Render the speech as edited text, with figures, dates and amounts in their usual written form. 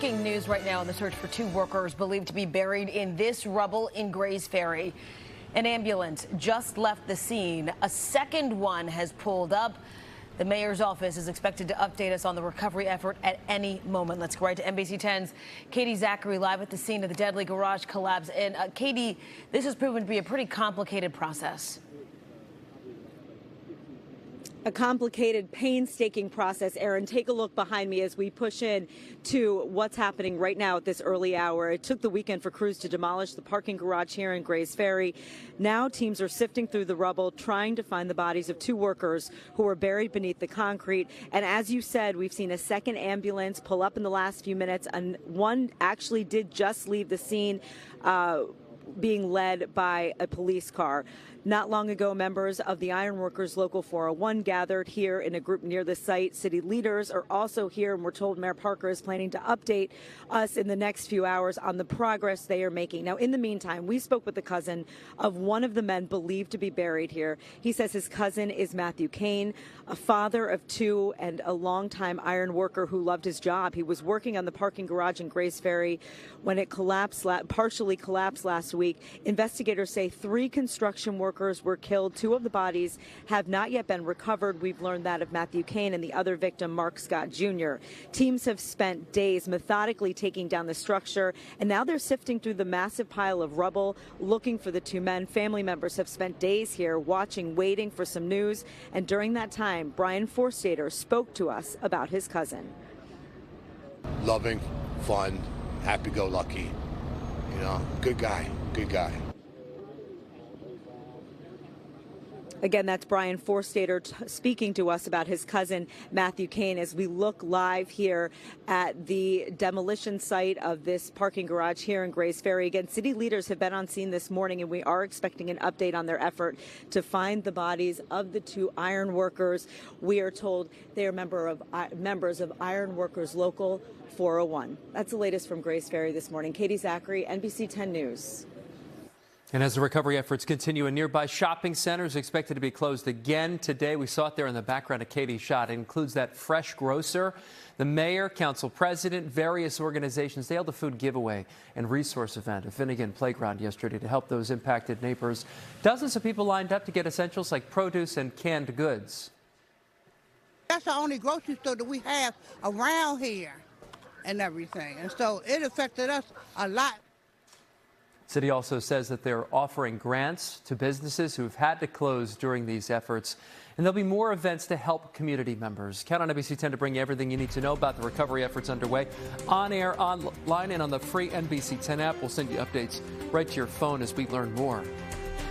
Shocking news right now in the search for two workers believed to be buried in this rubble in Gray's Ferry. An ambulance just left the scene. A second one has pulled up. The mayor's office is expected to update us on the recovery effort at any moment. Let's go right to NBC 10's Katy Zachry live at the scene of the deadly garage collapse. And Katy, this has proven to be a pretty complicated process. A complicated, painstaking process. Aaron, take a look behind me as we push in to what's happening right now at this early hour. It took the weekend for crews to demolish the parking garage here in Gray's Ferry. Now teams are sifting through the rubble, trying to find the bodies of two workers who were buried beneath the concrete. And as you said, we've seen a second ambulance pull up in the last few minutes, and one actually did just leave the scene, being led by a police car. Not long ago, members of the Ironworkers Local 401 gathered here in a group near the site. City leaders are also here, and we're told Mayor Parker is planning to update us in the next few hours on the progress they are making. Now, in the meantime, we spoke with the cousin of one of the men believed to be buried here. He says his cousin is Matthew Kane, a father of two and a longtime iron worker who loved his job. He was working on the parking garage in Gray's Ferry when it partially collapsed last week. Investigators say 3 construction workers were killed. 2 of the bodies have not yet been recovered. We've learned that of Matthew Kane and the other victim, Mark Scott Jr. Teams have spent days methodically taking down the structure, and now they're sifting through the massive pile of rubble looking for the 2 men. Family members have spent days here watching, waiting for some news, and during that time, Brian Forstater spoke to us about his cousin. Loving, fun, happy-go-lucky, you know, good guy, good guy. Again, that's Brian Forstater speaking to us about his cousin, Matthew Kane, as we look live here at the demolition site of this parking garage here in Gray's Ferry. Again, city leaders have been on scene this morning, and we are expecting an update on their effort to find the bodies of the 2 iron workers. We are told they are members of Ironworkers Local 401. That's the latest from Gray's Ferry this morning. Katy Zachry, NBC 10 News. And as the recovery efforts continue, a nearby shopping center is expected to be closed again today. We saw it there in the background of Katy's shot. It includes that fresh grocer, the mayor, council president, various organizations. They held a food giveaway and resource event at Finnegan Playground yesterday to help those impacted neighbors. Dozens of people lined up to get essentials like produce and canned goods. That's the only grocery store that we have around here and everything. And so it affected us a lot. City also says that they're offering grants to businesses who've had to close during these efforts. And there'll be more events to help community members. Count on NBC 10 to bring you everything you need to know about the recovery efforts underway. On air, online, and on the free NBC 10 app. We'll send you updates right to your phone as we learn more.